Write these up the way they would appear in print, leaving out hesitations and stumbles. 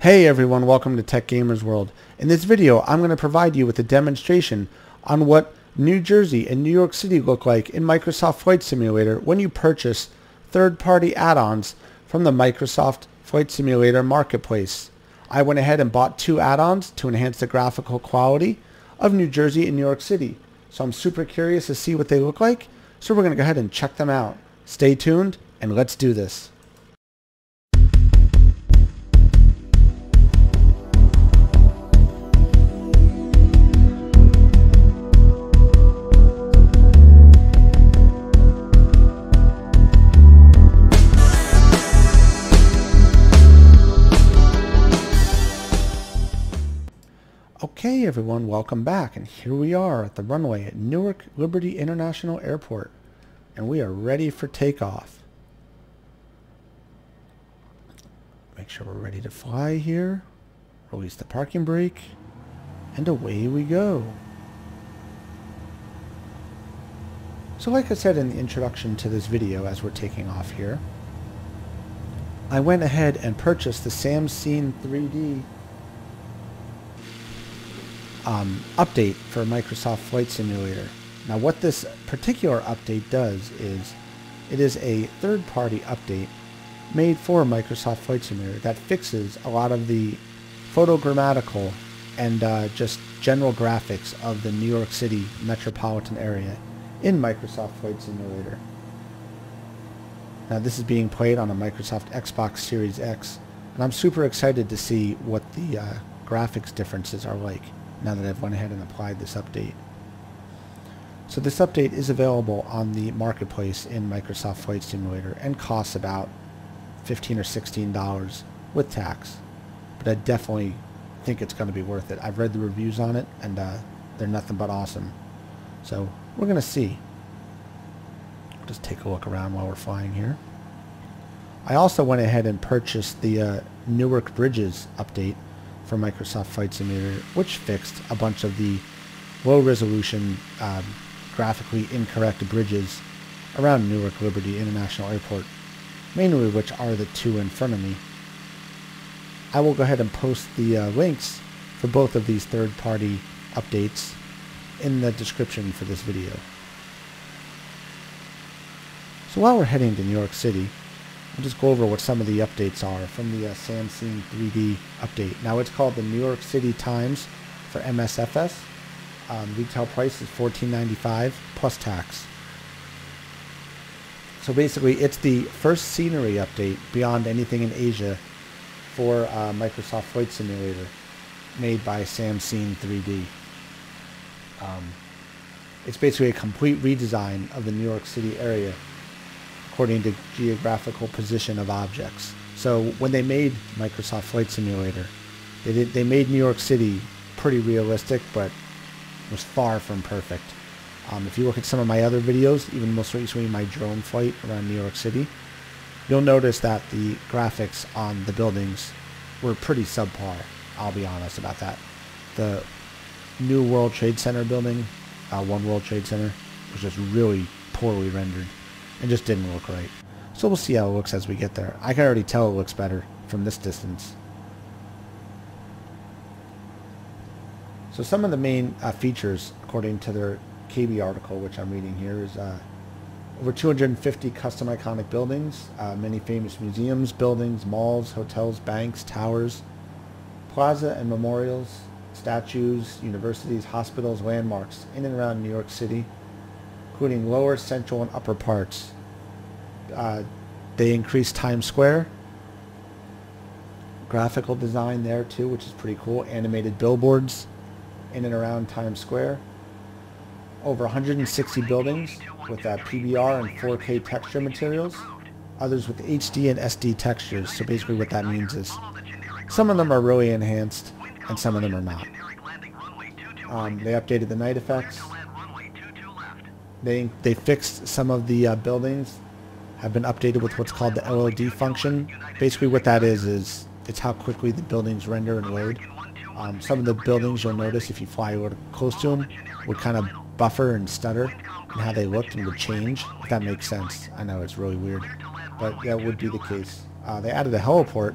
Hey everyone, welcome to Tech Gamers World. In this video, I'm going to provide you with a demonstration on what New Jersey and New York City look like in Microsoft Flight Simulator when you purchase third-party add-ons from the Microsoft Flight Simulator Marketplace. I went ahead and bought 2 add-ons to enhance the graphical quality of New Jersey and New York City. So I'm super curious to see what they look like, so we're going to go ahead and check them out. Stay tuned and let's do this. Okay everyone, welcome back, and here we are at the runway at Newark Liberty International Airport, and we are ready for takeoff. Make sure we're ready to fly here, release the parking brake, and away we go. So like I said in the introduction to this video as we're taking off here, I went ahead and purchased the SamScene3D update for Microsoft Flight Simulator. Now what this particular update does is it is a third-party update made for Microsoft Flight Simulator that fixes a lot of the photogrammatical and just general graphics of the New York City metropolitan area in Microsoft Flight Simulator. Now this is being played on a Microsoft Xbox Series X, and I'm super excited to see what the graphics differences are like now that I've went ahead and applied this update. So this update is available on the marketplace in Microsoft Flight Simulator and costs about $15 or $16 with tax. But I definitely think it's going to be worth it. I've read the reviews on it and they're nothing but awesome. So we're going to see. I'll just take a look around while we're flying here. I also went ahead and purchased the Newark Bridges update for Microsoft Flight Simulator, which fixed a bunch of the low-resolution, graphically incorrect bridges around Newark Liberty International Airport, mainly which are the 2 in front of me. I will go ahead and post the links for both of these third-party updates in the description for this video. So while we're heading to New York City, I'll just go over what some of the updates are from the SamScene3D update. Now it's called the New York City Times for MSFS. Retail price is $14.95 plus tax. So basically it's the first scenery update beyond anything in Asia for Microsoft Flight Simulator made by SamScene3D. It's basically a complete redesign of the New York City area according to geographical position of objects. So when they made Microsoft Flight Simulator, they made New York City pretty realistic, but was far from perfect. If you look at some of my other videos, even most recently my drone flight around New York City, you'll notice that the graphics on the buildings were pretty subpar. I'll be honest about that. The new World Trade Center building, One World Trade Center, was just really poorly rendered. It just didn't look right. So we'll see how it looks as we get there. I can already tell it looks better from this distance. So some of the main features, according to their KB article, which I'm reading here, is over 250 custom iconic buildings, many famous museums, buildings, malls, hotels, banks, towers, plaza and memorials, statues, universities, hospitals, landmarks in and around New York City, including lower, central, and upper parts. They increased Times Square. Graphical design there too, which is pretty cool. Animated billboards in and around Times Square. Over 160 buildings with PBR and 4K texture materials. Others with HD and SD textures. So basically what that means is some of them are really enhanced and some of them are not. They updated the night effects. They fixed some of the buildings, have been updated with what's called the LOD function. Basically what that is it's how quickly the buildings render and load. Some of the buildings you'll notice if you fly a little close to them would kind of buffer and stutter and how they looked and would change, if that makes sense. I know it's really weird, but that would be the case. They added a heliport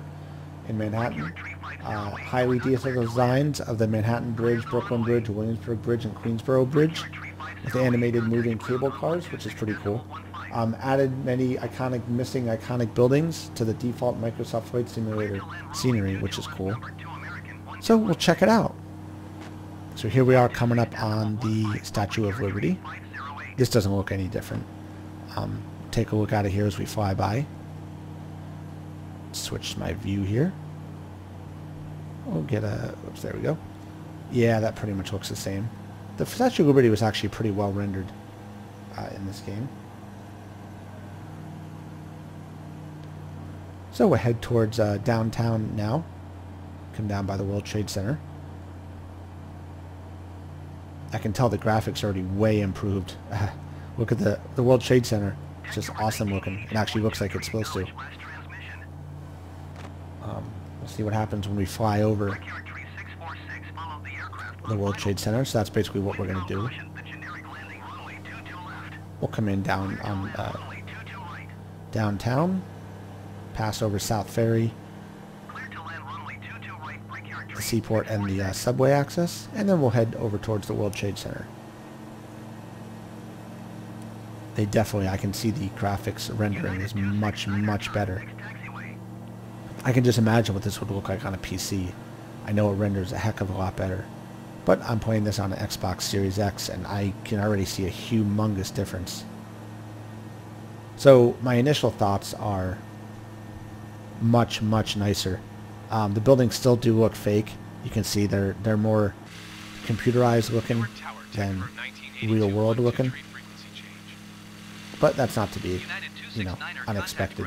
in Manhattan, highly detailed designs of the Manhattan Bridge, Brooklyn Bridge, Williamsburg Bridge, and Queensboro Bridge with animated moving cable cars, which is pretty cool. Added many missing iconic buildings to the default Microsoft Flight Simulator scenery, which is cool. So we'll check it out. So here we are coming up on the Statue of Liberty. This doesn't look any different. Take a look out of here as we fly by. Switch my view here. We'll get a... Oops, there we go. Yeah, that pretty much looks the same. The Statue of Liberty was actually pretty well rendered in this game. So we'll head towards downtown now. Come down by the World Trade Center. I can tell the graphics are already way improved. Look at the World Trade Center. It's just awesome looking. It actually looks like it's supposed to. We'll see what happens when we fly over the World Trade Center. So that's basically what we're going to do. We'll come in down on downtown, pass over South Ferry, the Seaport, and the subway access, and then we'll head over towards the World Trade Center. They definitely, I can see the graphics rendering is much, much better. I can just imagine what this would look like on a PC. I know it renders a heck of a lot better. But I'm playing this on an Xbox Series X, and I can already see a humongous difference. So my initial thoughts are much, much nicer. The buildings still do look fake. You can see they're more computerized looking than real world looking. But that's not to be, you know, unexpected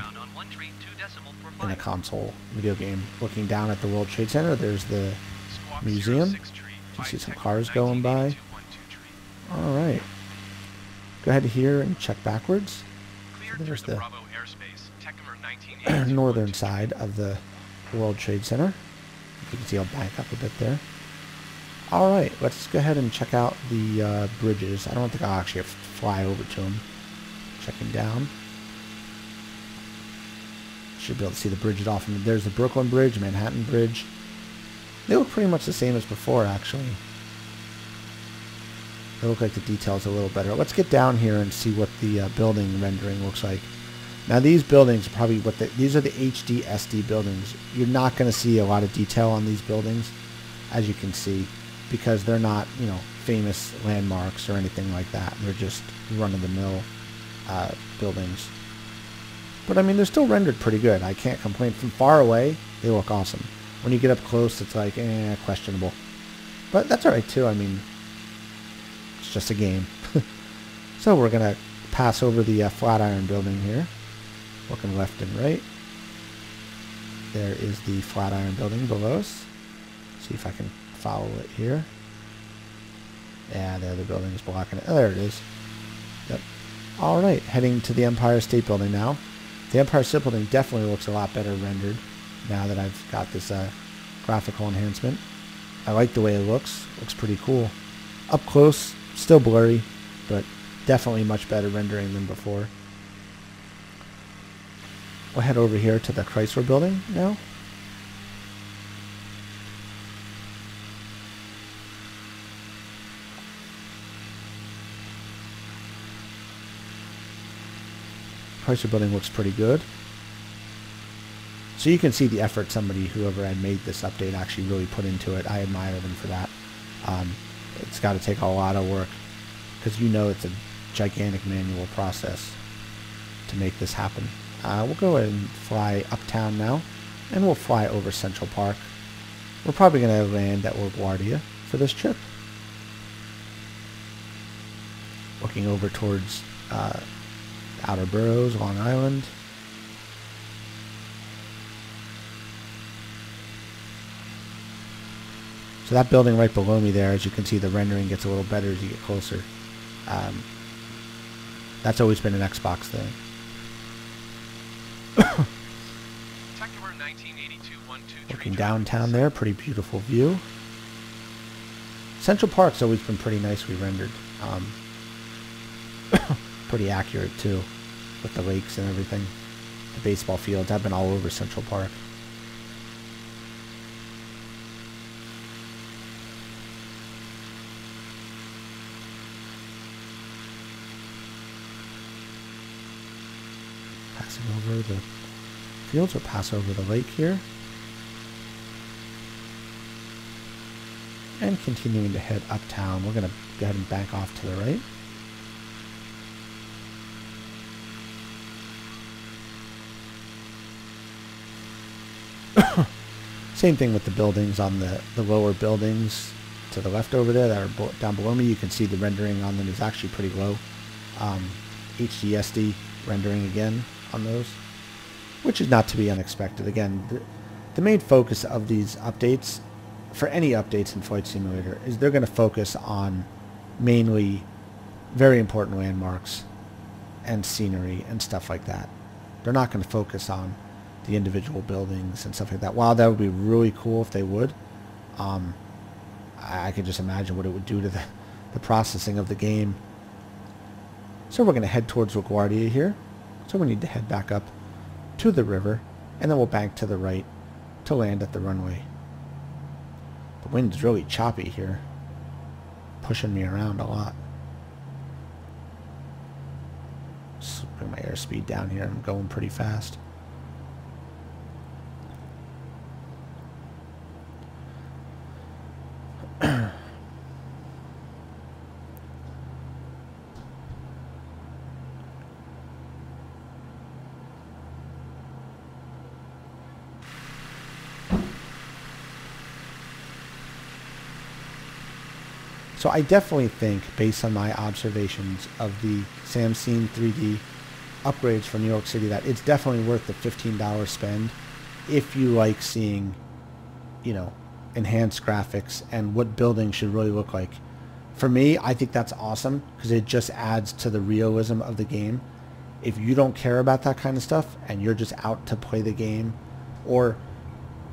in a console video game. Looking down at the World Trade Center, there's the museum. You see some cars going by. Alright. Go ahead here and check backwards. So there's the northern side of the World Trade Center. You can see I'll back up a bit there. Alright, let's go ahead and check out the bridges. I don't think I'll actually have to fly over to them. Checking down. Should be able to see the bridges off. And there's the Brooklyn Bridge, Manhattan Bridge. They look pretty much the same as before, actually. They look like the details a little better. Let's get down here and see what the building rendering looks like. Now these buildings are probably these are the HD SD buildings. You're not going to see a lot of detail on these buildings, as you can see, because they're not, you know, famous landmarks or anything like that. They're just run-of-the-mill buildings. But I mean, they're still rendered pretty good. I can't complain. From far away, they look awesome. When you get up close, it's like, questionable. But that's alright too. I mean, it's just a game. So we're going to pass over the Flatiron building here. Looking left and right. There is the Flatiron building below us. See if I can follow it here. Yeah, there the building is blocking it. Oh, there it is. Yep. Alright, heading to the Empire State Building now. The Empire State Building definitely looks a lot better rendered now that I've got this graphical enhancement. I like the way it looks. Looks pretty cool. Up close, still blurry, but definitely much better rendering than before. We'll head over here to the Chrysler Building now. Chrysler Building looks pretty good. So you can see the effort whoever had made this update actually really put into it. I admire them for that. It's got to take a lot of work because you know it's a gigantic manual process to make this happen. We'll go ahead and fly uptown now, and we'll fly over Central Park. We're probably going to land at LaGuardia for this trip. Looking over towards Outer Boroughs, Long Island. So that building right below me there, as you can see, the rendering gets a little better as you get closer. That's always been an Xbox thing. Looking downtown there, pretty beautiful view. Central Park's always been pretty nicely rendered. Pretty accurate too, with the lakes and everything. The baseball fields, I've been all over Central Park. passing over the fields. We'll pass over the lake here. And continuing to head uptown, we're going to go ahead and bank off to the right. Same thing with the buildings on the lower buildings to the left over there that are down below me. You can see the rendering on them is actually pretty low. HDSD rendering again on those, which is not to be unexpected. Again, the main focus of these updates, for any updates in Flight Simulator, is they're going to focus on mainly very important landmarks and scenery and stuff like that. They're not going to focus on the individual buildings and stuff like that. While that would be really cool if they would, I can just imagine what it would do to the processing of the game. So we're going to head towards LaGuardia here. So we need to head back up to the river, and then we'll bank to the right to land at the runway. The wind's really choppy here, pushing me around a lot. Just bring my airspeed down here. I'm going pretty fast. So I definitely think, based on my observations of the SamScene3D upgrades for New York City, that it's definitely worth the $15 spend if you like seeing, you know, enhanced graphics and what buildings should really look like. For me, I think that's awesome because it just adds to the realism of the game. If you don't care about that kind of stuff and you're just out to play the game, or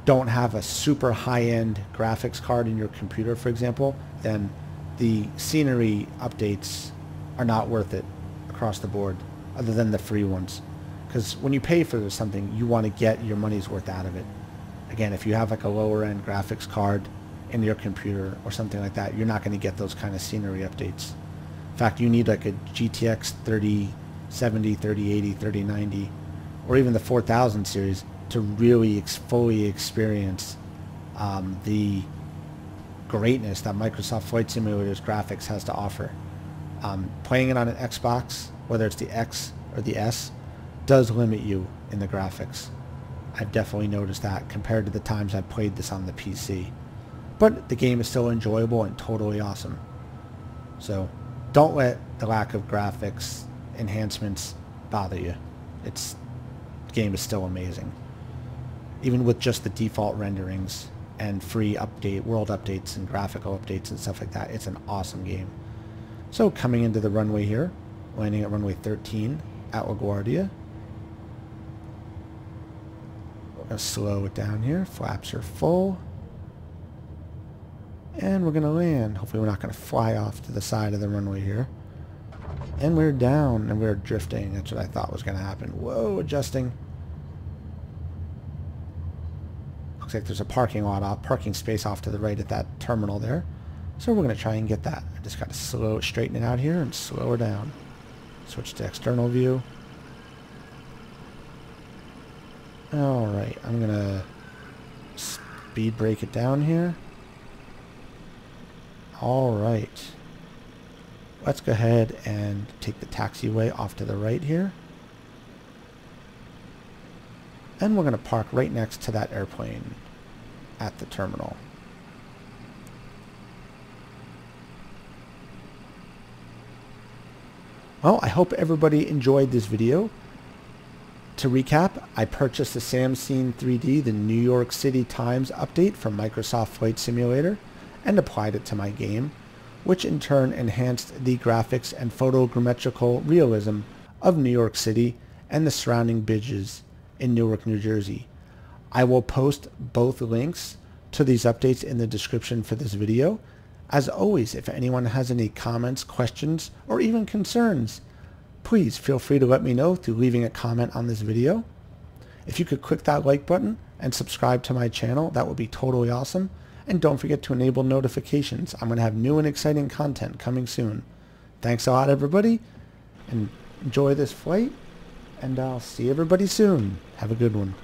don't have a super high-end graphics card in your computer, for example, then the scenery updates are not worth it across the board, other than the free ones. Because when you pay for something, you want to get your money's worth out of it. Again, if you have like a lower-end graphics card in your computer or something like that, you're not going to get those kind of scenery updates. In fact, you need like a GTX 3070, 3080, 3090, or even the 4000 series to really fully experience the greatness that Microsoft Flight Simulator's graphics has to offer. Playing it on an Xbox, whether it's the X or the S, does limit you in the graphics. I've definitely noticed that compared to the times I've played this on the PC. But the game is still enjoyable and totally awesome. So don't let the lack of graphics enhancements bother you. The game is still amazing. Even with just the default renderings and free world updates and graphical updates and stuff like that, it's an awesome game. So coming into the runway here, landing at runway 13 at LaGuardia. We're going to slow it down here. Flaps are full. And we're going to land. Hopefully we're not going to fly off to the side of the runway here. And we're down and we're drifting. That's what I thought was going to happen. Whoa, adjusting. Looks like there's a parking space off to the right at that terminal there. So we're going to try and get that. I just got to straighten it out here and slow her down. Switch to external view. Alright, I'm going to speed brake it down here. Alright. Let's go ahead and take the taxiway off to the right here. And we're going to park right next to that airplane at the terminal. Well, I hope everybody enjoyed this video. To recap, I purchased the SamScene3D, the New York City Times update from Microsoft Flight Simulator, and applied it to my game, which in turn enhanced the graphics and photogrammetrical realism of New York City and the surrounding beaches in Newark, New Jersey. I will post both links to these updates in the description for this video. As always, if anyone has any comments, questions, or even concerns, please feel free to let me know through leaving a comment on this video. If you could click that like button and subscribe to my channel, that would be totally awesome. And don't forget to enable notifications. I'm going to have new and exciting content coming soon. Thanks a lot, everybody, and enjoy this flight. and I'll see everybody soon. Have a good one.